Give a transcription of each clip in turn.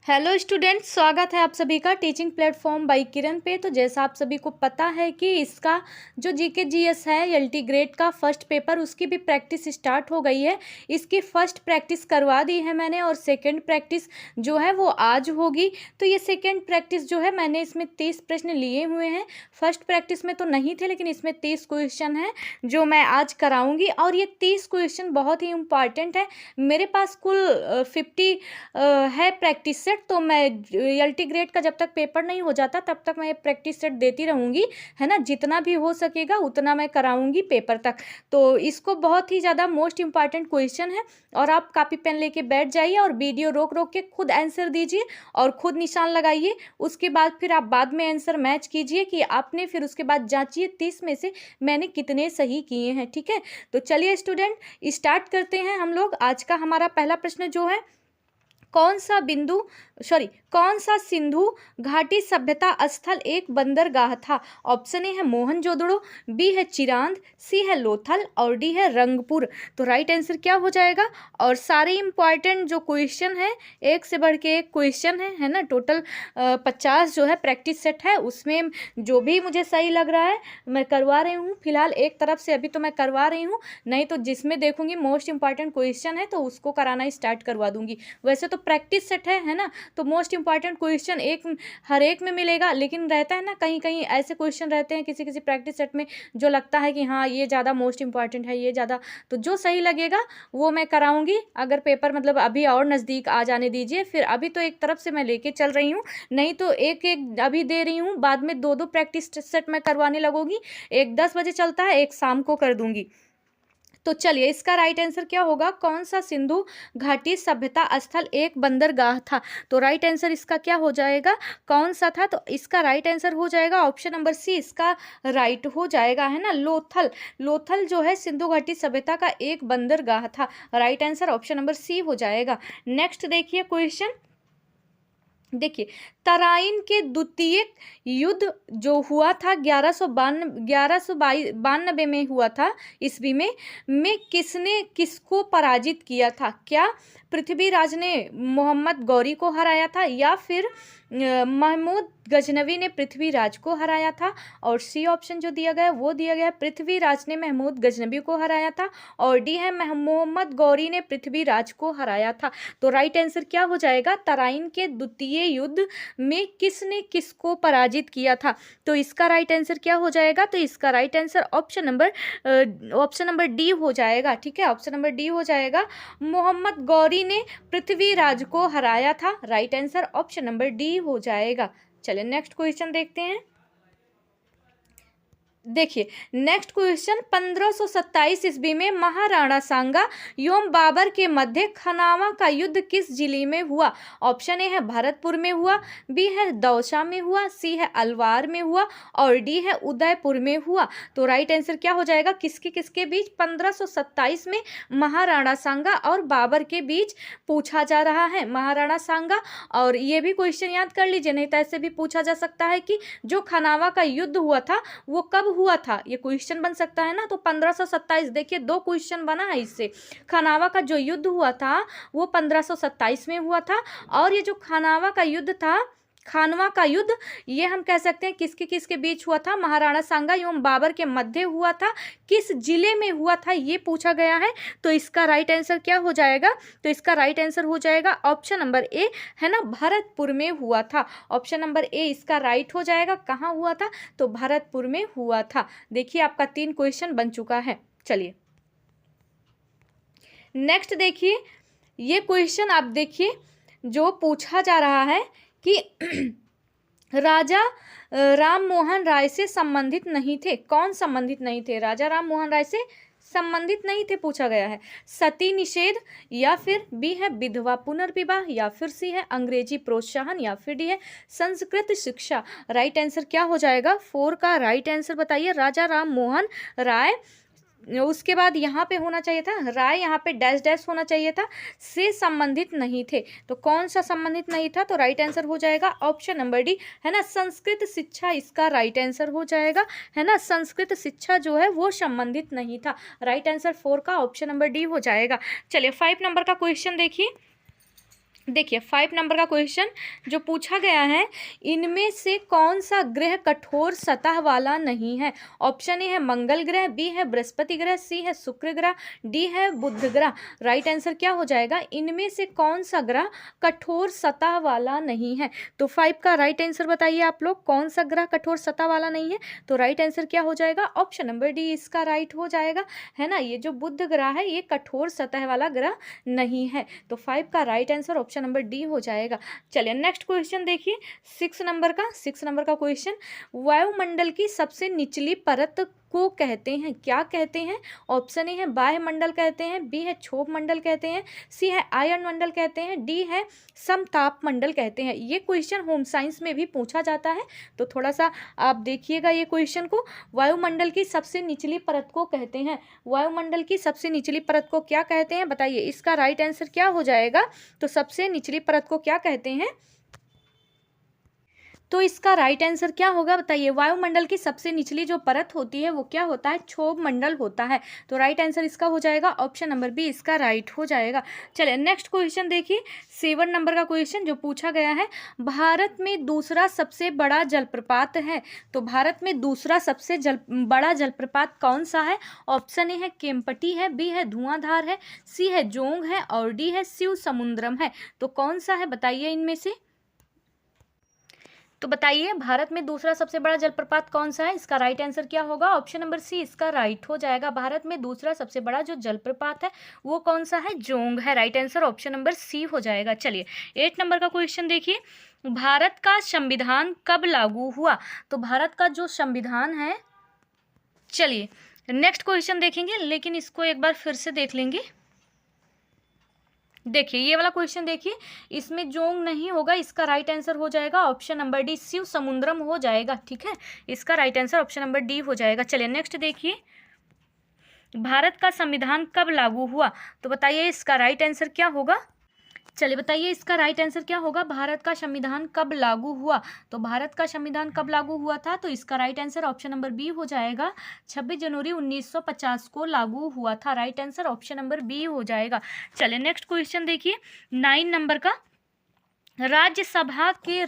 Hello students, स्वागत है आप सभी का टीचिंग प्लेटफॉर्म बाई किरण पे। तो जैसा आप सभी को पता है कि इसका जो जीके जीएस है एलटी ग्रेड का फर्स्ट पेपर, उसकी भी प्रैक्टिस स्टार्ट हो गई है। इसकी फर्स्ट प्रैक्टिस करवा दी है मैंने और सेकंड प्रैक्टिस जो है वो आज होगी। तो ये सेकंड प्रैक्टिस जो है मैंने इसमें 30 प्रश्न लिए हुए हैं। फर्स्ट प्रैक्टिस में तो नहीं थे, लेकिन इसमें 30 क्वेश्चन हैं जो मैं आज कराऊंगी और ये 30 क्वेश्चन बहुत ही इम्पॉर्टेंट है। मेरे पास कुल 50 है प्रैक्टिस सेट। तो मैं एलटी ग्रेड का जब तक पेपर नहीं हो जाता तब तक मैं प्रैक्टिस सेट देती रहूँगी, है ना। जितना भी हो सकेगा उतना मैं कराऊंगी पेपर तक। तो इसको बहुत ही ज़्यादा मोस्ट इंपॉर्टेंट क्वेश्चन है और आप कापी पेन लेके बैठ जाइए और वीडियो रोक रोक के खुद आंसर दीजिए और खुद निशान लगाइए। उसके बाद फिर आप बाद में आंसर मैच कीजिए कि आपने, फिर उसके बाद जांचिए 30 में से मैंने कितने सही किए हैं। ठीक है, तो चलिए स्टूडेंट स्टार्ट करते हैं हम लोग। आज का हमारा पहला प्रश्न जो है, कौन सा सिंधु घाटी सभ्यता स्थल एक बंदरगाह था। ऑप्शन ए है मोहनजोदड़ो, बी है चिरांद, सी है लोथल और डी है रंगपुर। तो राइट आंसर क्या हो जाएगा। और सारे इंपॉर्टेंट जो क्वेश्चन है, एक से बढ़ के एक क्वेश्चन है ना। टोटल 50 जो है प्रैक्टिस सेट है, उसमें जो भी मुझे सही लग रहा है मैं करवा रही हूँ। फिलहाल एक तरफ से अभी तो मैं करवा रही हूँ, नहीं तो जिसमें देखूंगी मोस्ट इंपॉर्टेंट क्वेश्चन है तो उसको कराना स्टार्ट करवा दूंगी। वैसे तो प्रैक्टिस सेट है ना, तो मोस्ट इंपॉर्टेंट क्वेश्चन हर एक में मिलेगा, लेकिन रहता है ना कहीं कहीं ऐसे क्वेश्चन रहते हैं किसी किसी प्रैक्टिस सेट में जो लगता है कि हाँ ये ज़्यादा मोस्ट इंपॉर्टेंट है, ये ज़्यादा। तो जो सही लगेगा वो मैं कराऊंगी। अगर पेपर मतलब अभी और नज़दीक आ जाने दीजिए, फिर अभी तो एक तरफ से मैं लेके चल रही हूँ, नहीं तो एक एक अभी दे रही हूँ, बाद में दो दो प्रैक्टिस सेट मैं करवाने लगूंगी। एक 10 बजे चलता है, एक शाम को कर दूंगी। तो चलिए इसका राइट आंसर क्या होगा। कौन सा सिंधु घाटी सभ्यता स्थल एक बंदरगाह था। तो राइट आंसर इसका क्या हो जाएगा, कौन सा था। तो इसका राइट आंसर हो जाएगा ऑप्शन नंबर सी, इसका राइट हो जाएगा, है ना। लोथल, लोथल जो है सिंधु घाटी सभ्यता का एक बंदरगाह था। Right answer option number C हो जाएगा। नेक्स्ट देखिए क्वेश्चन, देखिए तराइन के द्वितीय युद्ध जो हुआ था 1192 में हुआ था ईस्वी में किसने किसको पराजित किया था। क्या पृथ्वीराज ने मोहम्मद गौरी को हराया था, या फिर महमूद गजनवी ने पृथ्वीराज को हराया था। और सी ऑप्शन जो दिया गया वो दिया गया पृथ्वीराज ने महमूद गजनवी को हराया था। और डी है मोहम्मद गौरी ने पृथ्वीराज को हराया था। तो राइट आंसर क्या हो जाएगा, तराइन के द्वितीय युद्ध में किसने किसको पराजित किया था। तो इसका राइट आंसर क्या हो जाएगा। तो इसका right answer option number D हो जाएगा। ठीक है, ऑप्शन नंबर डी हो जाएगा, मोहम्मद गौरी ने पृथ्वीराज को हराया था। Right answer option number D हो जाएगा। चलिए नेक्स्ट क्वेश्चन देखते हैं। देखिए नेक्स्ट क्वेश्चन, 1527 ईस्वी में महाराणा सांगा एवं बाबर के मध्य खनावा का युद्ध किस जिले में हुआ। ऑप्शन ए है भरतपुर में हुआ, बी है दौसा में हुआ, सी है अलवार में हुआ और डी है उदयपुर में हुआ। तो राइट आंसर क्या हो जाएगा, किसके किसके बीच 1527 में महाराणा सांगा और बाबर के बीच पूछा जा रहा है। महाराणा सांगा, और ये भी क्वेश्चन याद कर लीजिए, नहीं तो ऐसे भी पूछा जा सकता है कि जो खनावा का युद्ध हुआ था वो कब हुआ था, ये क्वेश्चन बन सकता है ना। तो 1527, देखिए दो क्वेश्चन बना है इससे। खनावा का जो युद्ध हुआ था वो 1527 में हुआ था, और ये जो खनावा का युद्ध था, खानवा का युद्ध, ये हम कह सकते हैं किसके किसके बीच हुआ था, महाराणा सांगा एवं बाबर के मध्य हुआ था। किस जिले में हुआ था ये पूछा गया है। तो इसका राइट आंसर क्या हो जाएगा, तो इसका राइट आंसर हो जाएगा ऑप्शन नंबर ए, है ना, भरतपुर में हुआ था। ऑप्शन नंबर ए इसका राइट हो जाएगा। कहाँ हुआ था, तो भरतपुर में हुआ था। देखिए आपका 3 क्वेश्चन बन चुका है। चलिए नेक्स्ट देखिए, ये क्वेश्चन आप देखिए जो पूछा जा रहा है कि राजा राम मोहन राय से संबंधित नहीं थे। कौन संबंधित नहीं थे, राजा राम मोहन राय से संबंधित नहीं थे पूछा गया है। सती निषेध, या फिर बी है विधवा पुनर्विवाह, या फिर सी है अंग्रेजी प्रोत्साहन, या फिर डी है संस्कृत शिक्षा। राइट आंसर क्या हो जाएगा, 4 का राइट आंसर बताइए। राजा राम मोहन राय, उसके बाद यहाँ पे होना चाहिए था राय, यहाँ पे डैश डैश होना चाहिए था, से संबंधित नहीं थे। तो कौन सा संबंधित नहीं था, तो राइट आंसर हो जाएगा ऑप्शन नंबर डी, है ना, संस्कृत शिक्षा इसका राइट आंसर हो जाएगा, है ना। संस्कृत शिक्षा जो है वो संबंधित नहीं था। राइट आंसर 4 का ऑप्शन नंबर डी हो जाएगा। चलिए 5 नंबर का क्वेश्चन देखिए। देखिए 5 नंबर का क्वेश्चन जो पूछा गया है, इनमें से कौन सा ग्रह कठोर सतह वाला नहीं है? ऑप्शन ए है मंगल ग्रह, बी है बृहस्पति ग्रह, सी है शुक्र ग्रह, डी है बुध ग्रह। राइट आंसर क्या हो जाएगा? इनमें से कौन सा ग्रह कठोर सतह वाला नहीं है? तो 5 का राइट आंसर बताइए आप लोग, कौन सा ग्रह कठोर सतह वाला नहीं है? तो राइट आंसर क्या हो जाएगा? ऑप्शन नंबर डी इसका राइट हो जाएगा, है ना। ये जो बुध ग्रह है ये कठोर सतह वाला ग्रह नहीं है। तो 5 का right answer option number D हो जाएगा। चलिए नेक्स्ट क्वेश्चन देखिए 6 नंबर का क्वेश्चन, वायुमंडल की सबसे निचली परत को कहते हैं, क्या कहते हैं? ऑप्शन ए है वायुमंडल कहते हैं, बी है क्षोभ मंडल कहते हैं, सी है आयन मंडल कहते हैं, डी है समताप मंडल कहते हैं। ये क्वेश्चन होम साइंस में भी पूछा जाता है, तो थोड़ा सा आप देखिएगा ये क्वेश्चन को। वायुमंडल की सबसे निचली परत को कहते हैं, वायुमंडल की सबसे निचली परत को क्या कहते हैं बताइए? इसका राइट आंसर क्या हो जाएगा? तो सबसे निचली परत को क्या कहते हैं? तो इसका राइट आंसर क्या होगा बताइए? वायुमंडल की सबसे निचली जो परत होती है वो क्या होता है? क्षोभ मंडल होता है। तो राइट आंसर इसका हो जाएगा ऑप्शन नंबर बी इसका राइट हो जाएगा। चलिए नेक्स्ट क्वेश्चन देखिए 7 नंबर का क्वेश्चन जो पूछा गया है, भारत में दूसरा सबसे बड़ा जलप्रपात है, तो भारत में दूसरा सबसे बड़ा जलप्रपात कौन सा है? ऑप्शन ए है केम्पटी है, बी है धुआंधार है, सी है जोंग है और डी है शिव समुद्रम है। तो कौन सा है बताइए इनमें से? तो बताइए भारत में दूसरा सबसे बड़ा जलप्रपात कौन सा है? इसका राइट आंसर क्या होगा? ऑप्शन नंबर सी इसका राइट हो जाएगा। भारत में दूसरा सबसे बड़ा जो जलप्रपात है वो कौन सा है? जोंग है। Right answer option number C हो जाएगा। चलिए 8 नंबर का क्वेश्चन देखिए, भारत का संविधान कब लागू हुआ? तो भारत का जो संविधान है, चलिए नेक्स्ट क्वेश्चन देखेंगे, लेकिन इसको एक बार फिर से देख लेंगे। देखिए ये वाला क्वेश्चन देखिए, इसमें जोंग नहीं होगा, इसका राइट आंसर हो जाएगा ऑप्शन नंबर डी शिव समुद्रम हो जाएगा। ठीक है, इसका right answer option number D हो जाएगा। चलिए नेक्स्ट देखिए, भारत का संविधान कब लागू हुआ? तो बताइए इसका राइट आंसर क्या होगा? चलिए बताइए इसका राइट आंसर क्या होगा? भारत का संविधान कब लागू हुआ? तो भारत का संविधान कब लागू हुआ था? तो इसका right answer option number B हो जाएगा, 26 जनवरी 1950 को लागू हुआ था। Right answer option number B हो जाएगा। चलिए नेक्स्ट क्वेश्चन देखिए 9 नंबर का, राज्यसभा के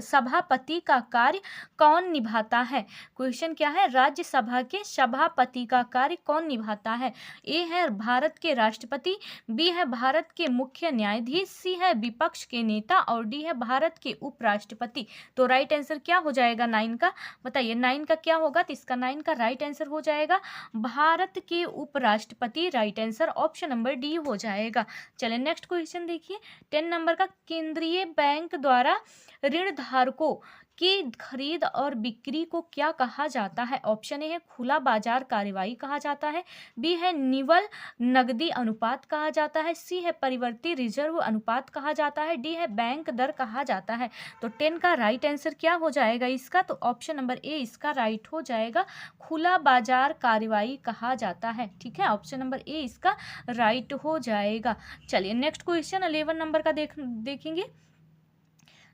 सभापति का कार्य कौन निभाता है? क्वेश्चन क्या है? राज्यसभा के सभापति का कार्य कौन निभाता है? ए है भारत के राष्ट्रपति, बी है भारत के मुख्य न्यायाधीश, सी है विपक्ष के नेता और डी है भारत के उपराष्ट्रपति। तो राइट आंसर क्या हो जाएगा 9 का? बताइए 9 का क्या होगा? तो इसका 9 का राइट आंसर हो जाएगा भारत के उपराष्ट्रपति। Right answer option number D हो जाएगा। चलिए नेक्स्ट क्वेश्चन देखिए 10 नंबर का, केंद्रीय बैंक द्वारा ऋण धारकों की खरीद और बिक्री को क्या कहा जाता है? ऑप्शन ए है खुला बाजार कार्यवाही कहा जाता है, बी है निवल नकदी अनुपात कहा जाता है, सी है परिवर्ती रिजर्व अनुपात कहा जाता है, डी है बैंक दर कहा जाता है। तो 10 का राइट आंसर क्या हो जाएगा इसका? तो ऑप्शन नंबर ए इसका राइट हो जाएगा, खुला बाजार कार्यवाही कहा जाता है। ठीक है, ऑप्शन नंबर ए इसका राइट हो जाएगा। चलिए नेक्स्ट क्वेश्चन 11 नंबर का देखेंगे,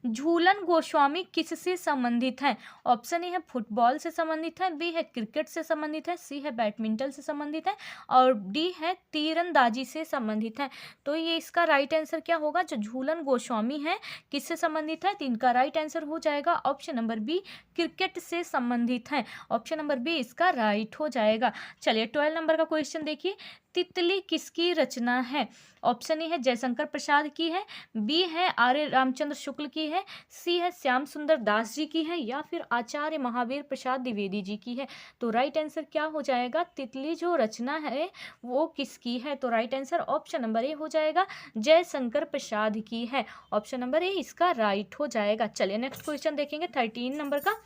झूलन गोस्वामी किससे संबंधित हैं? ऑप्शन ए है फुटबॉल से संबंधित है, बी है क्रिकेट से संबंधित है, सी है बैडमिंटन से संबंधित है और डी है तीरंदाजी से संबंधित है। तो ये इसका राइट आंसर क्या होगा? जो झूलन गोस्वामी है किससे संबंधित है? तो इनका राइट आंसर हो जाएगा ऑप्शन नंबर बी, क्रिकेट से संबंधित है। ऑप्शन नंबर बी इसका राइट हो जाएगा। चलिए 12 नंबर का क्वेश्चन देखिए, तितली किसकी रचना है? ऑप्शन ए है जयशंकर प्रसाद की है, बी है आर्य रामचंद्र शुक्ल की है, सी है श्याम सुंदर दास जी की है या फिर आचार्य महावीर प्रसाद द्विवेदी जी की है। तो राइट आंसर क्या हो जाएगा? तितली जो रचना है वो किसकी है? तो right answer option number A हो जाएगा, जयशंकर प्रसाद की है। ऑप्शन नंबर ए इसका राइट हो जाएगा। चलिए नेक्स्ट क्वेश्चन देखेंगे 13 नंबर का।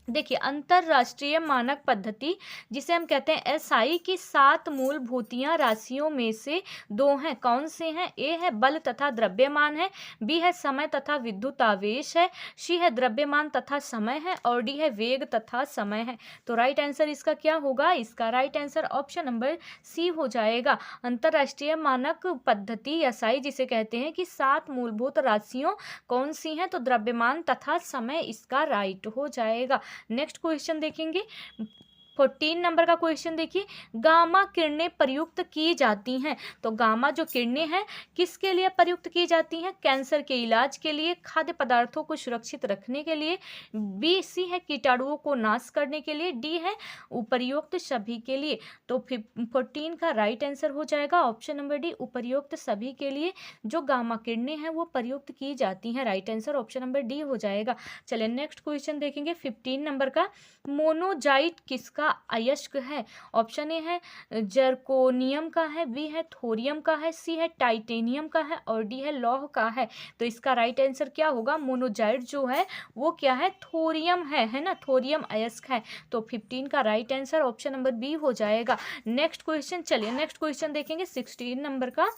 देखिए अंतरराष्ट्रीय मानक पद्धति जिसे हम कहते हैं एसआई की 7 मूलभूतियां राशियों में से 2 हैं, कौन से हैं? ए है बल तथा द्रव्यमान है, बी है समय तथा विद्युत आवेश है, सी है द्रव्यमान तथा समय है और डी है वेग तथा समय है। तो राइट आंसर इसका क्या होगा? इसका right answer option number C हो जाएगा, अंतरराष्ट्रीय मानक पद्धति एसआई जिसे कहते हैं कि 7 मूलभूत राशियों कौन सी हैं? तो द्रव्यमान तथा समय इसका राइट हो जाएगा। नेक्स्ट क्वेश्चन देखेंगे 14 नंबर का क्वेश्चन देखिए, गामा किरणें प्रयुक्त की जाती हैं। तो गामा जो किरणें हैं किसके लिए प्रयुक्त की जाती हैं? कैंसर के इलाज के लिए, खाद्य पदार्थों को सुरक्षित रखने के लिए, बी सी है कीटाणुओं को नाश करने के लिए, डी है उपर्युक्त सभी के लिए। तो 14 का राइट आंसर हो जाएगा ऑप्शन नंबर डी, उपर्युक्त सभी के लिए जो गामा किरणें हैं वो प्रयुक्त की जाती हैं। Right answer option number D हो जाएगा। चलिए नेक्स्ट क्वेश्चन देखेंगे 15 नंबर का, मोनोजाइट किसका अयस्क है? ऑप्शन ए है जर्कोनियम का है, बी है थोरियम का है, सी है टाइटेनियम का है और डी है लौह का है। तो इसका राइट आंसर क्या होगा? मोनोजाइट जो है वो क्या है? थोरियम है ना, थोरियम अयस्क है। तो 15 का right answer option number B हो जाएगा। नेक्स्ट क्वेश्चन, चलिए नेक्स्ट क्वेश्चन देखेंगे 16 नंबर का,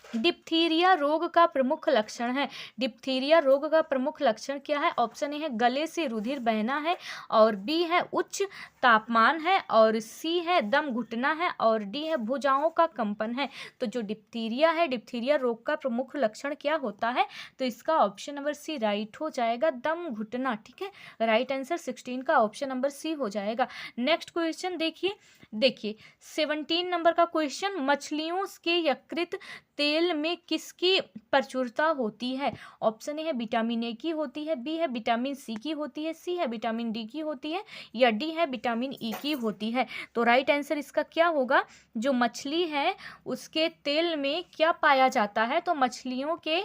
डिप्थीरिया रोग का प्रमुख लक्षण है। डिप्थीरिया रोग का प्रमुख लक्षण क्या है? ऑप्शन ए है गले से रुधिर बहना है और बी है उच्च तापमान है और सी है दम घुटना है और डी है भुजाओं का कंपन है। तो जो डिप्थीरिया है, डिप्थीरिया रोग का प्रमुख लक्षण क्या होता है? तो इसका ऑप्शन नंबर सी राइट हो जाएगा, दम घुटना। ठीक है, राइट आंसर 16 का ऑप्शन नंबर सी हो जाएगा। नेक्स्ट क्वेश्चन देखिए 17 नंबर का क्वेश्चन, मछलियों के यकृत तेल में किसकी प्रचुरता होती है? ऑप्शन ए है विटामिन ए की होती है, बी है विटामिन सी की होती है, सी है विटामिन डी की होती है या डी है विटामिन ई की होती है। तो राइट आंसर इसका क्या होगा? जो मछली है उसके तेल में क्या पाया जाता है? तो मछलियों के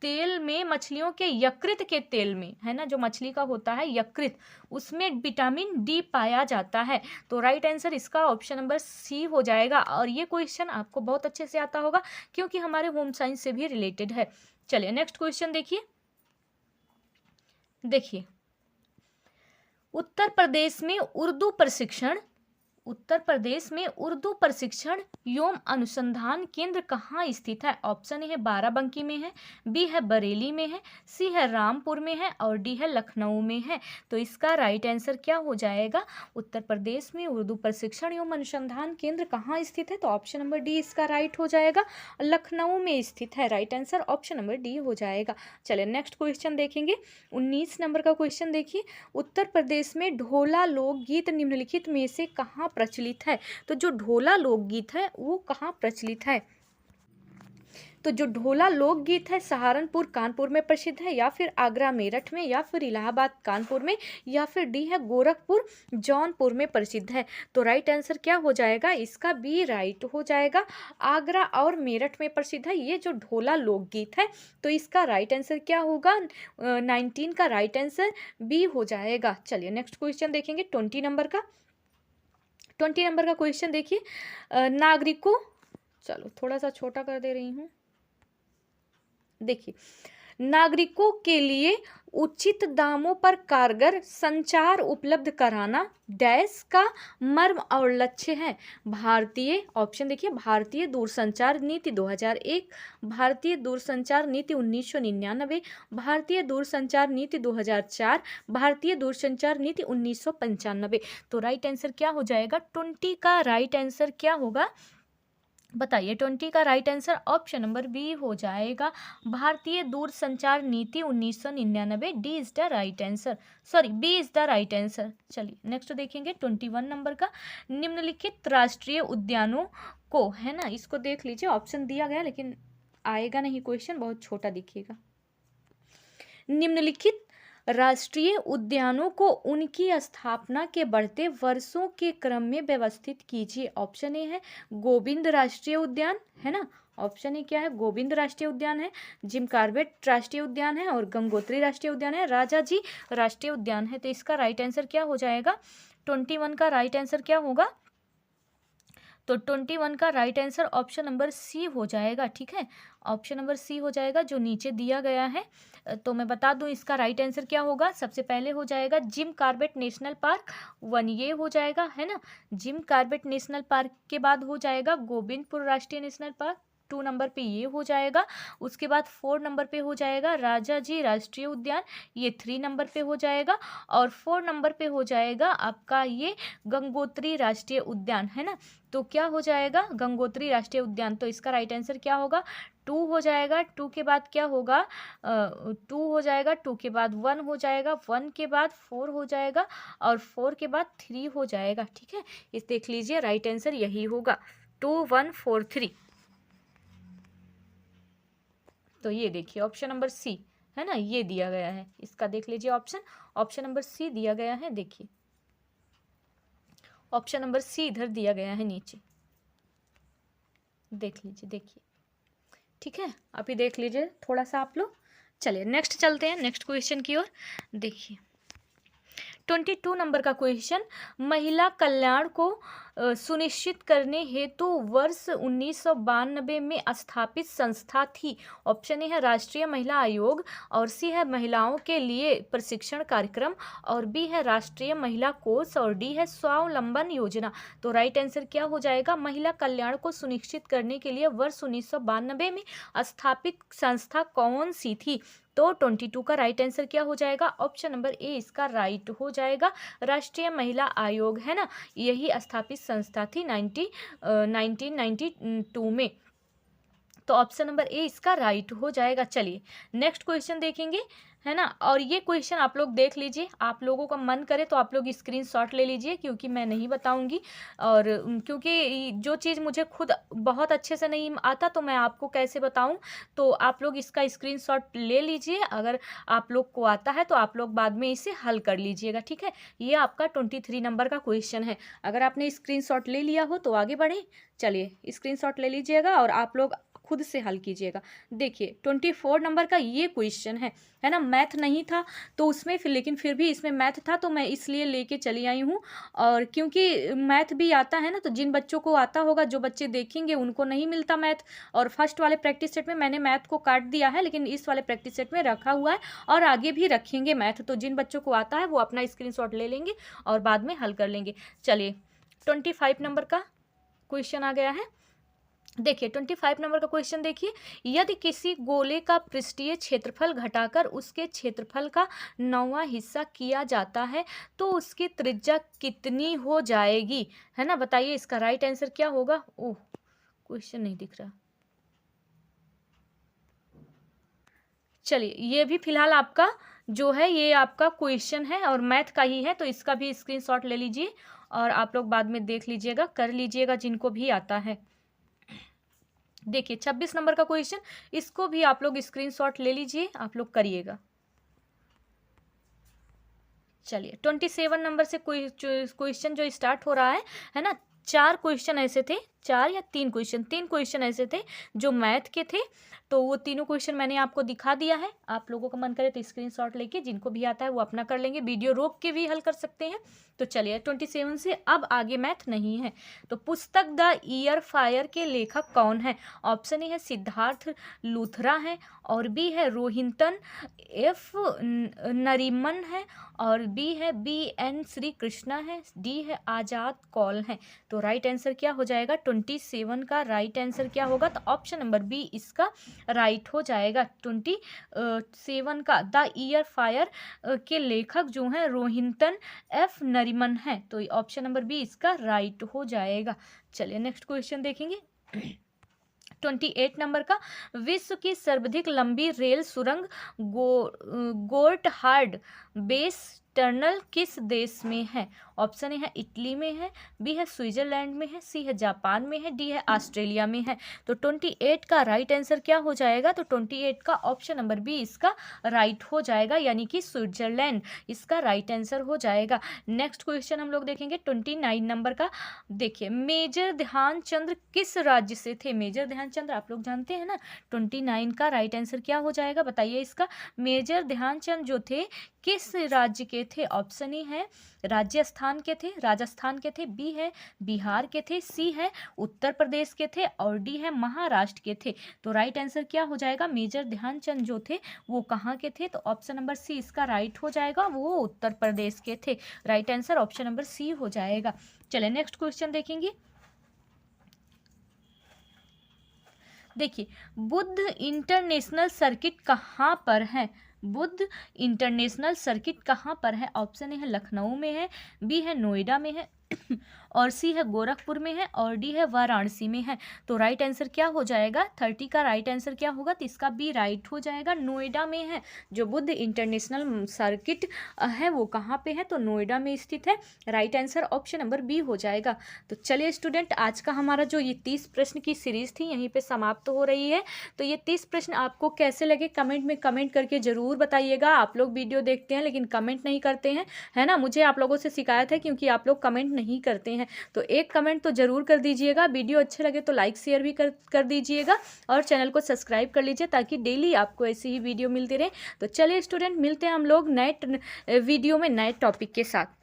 तेल में, मछलियों के यकृत के तेल में, है ना, जो मछली का होता है यकृत, उसमें विटामिन डी पाया जाता है। तो राइट आंसर इसका ऑप्शन नंबर सी हो जाएगा। और ये क्वेश्चन आपको बहुत अच्छे से आता होगा क्योंकि हमारे होम साइंस से भी रिलेटेड है। चलिए नेक्स्ट क्वेश्चन देखिए उत्तर प्रदेश में उर्दू प्रशिक्षण एवं अनुसंधान केंद्र कहाँ स्थित है? ऑप्शन ए है बाराबंकी में है, बी है बरेली में है, सी है रामपुर में है और डी है लखनऊ में है। तो इसका राइट आंसर क्या हो जाएगा? उत्तर प्रदेश में उर्दू प्रशिक्षण एवं अनुसंधान केंद्र कहाँ स्थित है? तो ऑप्शन नंबर डी इसका राइट हो जाएगा, लखनऊ में स्थित है। Right answer option number D हो जाएगा। चलिए नेक्स्ट क्वेश्चन देखेंगे 19 नंबर का क्वेश्चन देखिए, उत्तर प्रदेश में ढोला लोकगीत निम्नलिखित में से कहाँ प्रचलित है? तो जो ढोला लोकगीत है वो कहाँ प्रचलित है? तो जो ढोला लोकगीत है सहारनपुर कानपुर में प्रसिद्ध है, या फिर आगरा मेरठ में, या फिर इलाहाबाद कानपुर में, या फिर डी है गोरखपुर जौनपुर में प्रसिद्ध है। तो राइट आंसर क्या हो जाएगा? इसका बी राइट हो जाएगा, आगरा और मेरठ में प्रसिद्ध है ये जो ढोला लोकगीत है। तो इसका राइट आंसर क्या होगा? 19 का राइट आंसर बी हो जाएगा। चलिए नेक्स्ट क्वेश्चन देखेंगे 20 नंबर का क्वेश्चन देखिए, नागरिकों, चलो थोड़ा सा छोटा कर दे रही हूँ। देखिए, नागरिकों के लिए उचित दामों पर कारगर संचार उपलब्ध कराना डैश का मर्म और लक्ष्य है। भारतीय, ऑप्शन देखिए, भारतीय दूरसंचार नीति 2001, भारतीय दूरसंचार नीति 1999, भारतीय दूरसंचार नीति 2004, भारतीय दूरसंचार नीति 1995। तो राइट आंसर क्या हो जाएगा? 20 का राइट आंसर क्या होगा? बताइए। 20 का right answer option number B हो जाएगा, भारतीय दूरसंचार नीति 1999। D is the right answer, sorry B is the right answer. चलिए नेक्स्ट देखेंगे 21 नंबर का, निम्नलिखित राष्ट्रीय उद्यानों को, है ना, इसको देख लीजिए, ऑप्शन दिया गया लेकिन आएगा नहीं क्वेश्चन, बहुत छोटा दिखेगा। निम्नलिखित राष्ट्रीय उद्यानों को उनकी स्थापना के बढ़ते वर्षों के क्रम में व्यवस्थित कीजिए। ऑप्शन ए है गोविंद राष्ट्रीय उद्यान, है ना, ऑप्शन ए क्या है? गोविंद राष्ट्रीय उद्यान है, जिम कॉर्बेट राष्ट्रीय उद्यान है और गंगोत्री राष्ट्रीय उद्यान है, राजाजी राष्ट्रीय उद्यान है। तो इसका राइट आंसर क्या हो जाएगा? 21 का राइट आंसर क्या होगा? तो 21 का right answer option number C हो जाएगा। ठीक है, ऑप्शन नंबर सी हो जाएगा जो नीचे दिया गया है। तो मैं बता दूं इसका राइट आंसर क्या होगा। सबसे पहले हो जाएगा जिम कॉर्बेट नेशनल पार्क, 1 ये हो जाएगा, है ना, जिम कॉर्बेट नेशनल पार्क के बाद हो जाएगा गोविंदपुर राष्ट्रीय नेशनल पार्क, 2 नंबर पे ये हो जाएगा। उसके बाद 4 नंबर पे हो जाएगा राजा जी राष्ट्रीय उद्यान, ये 3 नंबर पे हो जाएगा। और 4 नंबर पे हो जाएगा आपका ये गंगोत्री राष्ट्रीय उद्यान, है ना। तो क्या हो जाएगा गंगोत्री राष्ट्रीय उद्यान, तो इसका राइट आंसर क्या होगा 2 हो जाएगा। 2 के बाद क्या होगा 2 हो जाएगा, 2 के बाद 1 हो जाएगा, 1 के बाद 4 हो जाएगा और 4 के बाद 3 हो जाएगा। ठीक है, इस देख लीजिए राइट आंसर यही होगा 2 1 4 3। तो ये देखिए ऑप्शन नंबर सी है ना, ये दिया गया है, इसका देख लीजिए ऑप्शन नंबर सी दिया गया है। देखिए ऑप्शन नंबर सी इधर दिया गया है नीचे, देख लीजिए। देखिए ठीक है, अभी देख लीजिए थोड़ा सा आप लोग। चलिए नेक्स्ट चलते हैं, नेक्स्ट क्वेश्चन की ओर। देखिए 22 नंबर का क्वेश्चन, महिला कल्याण को सुनिश्चित करने हेतु वर्ष 1992 में स्थापित संस्था थी। ऑप्शन ए है राष्ट्रीय महिला आयोग, और सी है महिलाओं के लिए प्रशिक्षण कार्यक्रम, और बी है राष्ट्रीय महिला कोष, और डी है स्वावलंबन योजना। तो राइट आंसर क्या हो जाएगा, महिला कल्याण को सुनिश्चित करने के लिए वर्ष 1992 में स्थापित संस्था कौन सी थी। तो 22 का राइट आंसर क्या हो जाएगा, ऑप्शन नंबर ए इसका राइट हो जाएगा, राष्ट्रीय महिला आयोग, है ना। यही स्थापित संस्था थी 1992 में। तो ऑप्शन नंबर ए इसका राइट हो जाएगा। चलिए नेक्स्ट क्वेश्चन देखेंगे, है ना। और ये क्वेश्चन आप लोग देख लीजिए, आप लोगों का मन करे तो आप लोग स्क्रीनशॉट ले लीजिए, क्योंकि मैं नहीं बताऊंगी। और क्योंकि जो चीज़ मुझे खुद बहुत अच्छे से नहीं आता तो मैं आपको कैसे बताऊं, तो आप लोग इसका स्क्रीनशॉट ले लीजिए। अगर आप लोग को आता है तो आप लोग बाद में इसे हल कर लीजिएगा। ठीक है, ये आपका 23 नंबर का क्वेश्चन है। अगर आपने स्क्रीनशॉट ले लिया हो तो आगे बढ़ें। चलिए स्क्रीनशॉट ले लीजिएगा और आप लोग खुद से हल कीजिएगा। देखिए 24 नंबर का ये क्वेश्चन है ना। मैथ नहीं था तो उसमें फिर, लेकिन फिर भी इसमें मैथ था तो मैं इसलिए लेके चली आई हूँ। और क्योंकि मैथ भी आता है ना, तो जिन बच्चों को आता होगा, जो बच्चे देखेंगे उनको नहीं मिलता मैथ। और फर्स्ट वाले प्रैक्टिस सेट में मैंने मैथ को काट दिया है, लेकिन इस वाले प्रैक्टिस सेट में रखा हुआ है और आगे भी रखेंगे मैथ। तो जिन बच्चों को आता है वो अपना स्क्रीनशॉट ले लेंगे और बाद में हल कर लेंगे। चलिए 25 नंबर का क्वेश्चन आ गया है। देखिए 25 नंबर का क्वेश्चन देखिए, यदि किसी गोले का पृष्ठीय क्षेत्रफल घटाकर उसके क्षेत्रफल का 9वां हिस्सा किया जाता है तो उसकी त्रिज्या कितनी हो जाएगी, है ना। बताइए इसका राइट आंसर क्या होगा। ओह क्वेश्चन नहीं दिख रहा। चलिए ये भी फिलहाल आपका जो है ये आपका क्वेश्चन है और मैथ का ही है, तो इसका भी स्क्रीनशॉट ले लीजिए और आप लोग बाद में देख लीजिएगा, कर लीजिएगा जिनको भी आता है। देखिए 26 नंबर का क्वेश्चन, इसको भी आप लोग स्क्रीनशॉट ले लीजिए, आप लोग करिएगा। चलिए 27 नंबर से क्वेश्चन जो स्टार्ट हो रहा है ना। 4 क्वेश्चन ऐसे थे, 4 या 3 क्वेश्चन ऐसे थे जो मैथ के थे। तो वो तीनों क्वेश्चन मैंने आपको दिखा दिया है। आप लोगों का मन करे तो स्क्रीनशॉट लेके जिनको भी आता है वो अपना कर लेंगे, वीडियो रोक के भी हल कर सकते हैं। तो चलिए 27 से अब आगे मैथ नहीं है। तो पुस्तक द ईयर फायर के लेखक कौन है। ऑप्शन ए है सिद्धार्थ लूथरा है, और बी है रोहिंटन एफ नरीमन है, और बी है BN श्री कृष्णा है, डी है आजाद कौल है। तो राइट आंसर क्या हो जाएगा, 27 का राइट आंसर क्या होगा, तो ऑप्शन नंबर बी इसका राइट हो जाएगा। 27 का द ईयर फायर के लेखक जो हैं रोहिंटन एफ नरीमन है, तो ऑप्शन नंबर बी इसका राइट हो जाएगा। चलिए नेक्स्ट क्वेश्चन देखेंगे। 28 नंबर का, विश्व की सर्वाधिक लंबी रेल सुरंग गोर्टहार्ड बेस टनल किस देश में है। ऑप्शन ए है इटली में है, बी है स्विट्जरलैंड में है, सी है जापान में है, डी है ऑस्ट्रेलिया में है। तो 28 का राइट आंसर क्या हो जाएगा, तो 28 का ऑप्शन नंबर बी इसका राइट हो जाएगा, यानी कि स्विट्जरलैंड इसका राइट आंसर हो जाएगा। नेक्स्ट क्वेश्चन हम लोग देखेंगे 29 नंबर का। देखिए मेजर ध्यानचंद किस राज्य से थे। मेजर ध्यानचंद आप लोग जानते हैं ना। 29 का राइट आंसर क्या हो जाएगा, बताइए इसका। मेजर ध्यानचंद जो थे किस राज्य के थे। ऑप्शन ए है राजस्थान के थे, बी है बिहार के थे, सी है उत्तर प्रदेश के थे, और डी है महाराष्ट्र के थे। तो राइट आंसर क्या हो जाएगा, मेजर ध्यानचंद जो थे वो कहाँ के थे, तो ऑप्शन नंबर सी इसका राइट हो जाएगा, वो उत्तर प्रदेश के थे। Right answer option number C हो जाएगा। चलिए नेक्स्ट क्वेश्चन देखेंगे। देखिए, बुद्ध इंटरनेशनल सर्किट कहाँ पर है? बुद्ध इंटरनेशनल सर्किट कहाँ पर है? ऑप्शन ए है लखनऊ में है, बी है नोएडा में है और सी है गोरखपुर में है और डी है वाराणसी में है। तो राइट आंसर क्या हो जाएगा? 30 का राइट आंसर क्या होगा? तो इसका बी राइट हो जाएगा, नोएडा में है। जो बुद्ध इंटरनेशनल सर्किट है वो कहाँ पे है? तो नोएडा में स्थित है। Right answer option number B हो जाएगा। तो चलिए स्टूडेंट, आज का हमारा जो ये 30 प्रश्न की सीरीज थी यहीं पे समाप्त हो रही है। तो ये 30 प्रश्न आपको कैसे लगे कमेंट में कमेंट करके ज़रूर बताइएगा। आप लोग वीडियो देखते हैं लेकिन कमेंट नहीं करते हैं, है ना? मुझे आप लोगों से शिकायत है क्योंकि आप लोग कमेंट नहीं करते हैं। तो एक कमेंट तो ज़रूर कर दीजिएगा। वीडियो अच्छे लगे तो लाइक शेयर भी कर दीजिएगा और चैनल को सब्सक्राइब कर लीजिए ताकि डेली आपको ऐसी ही वीडियो मिलती रहे। तो चलिए स्टूडेंट, मिलते हैं हम लोग नए वीडियो में नए टॉपिक के साथ।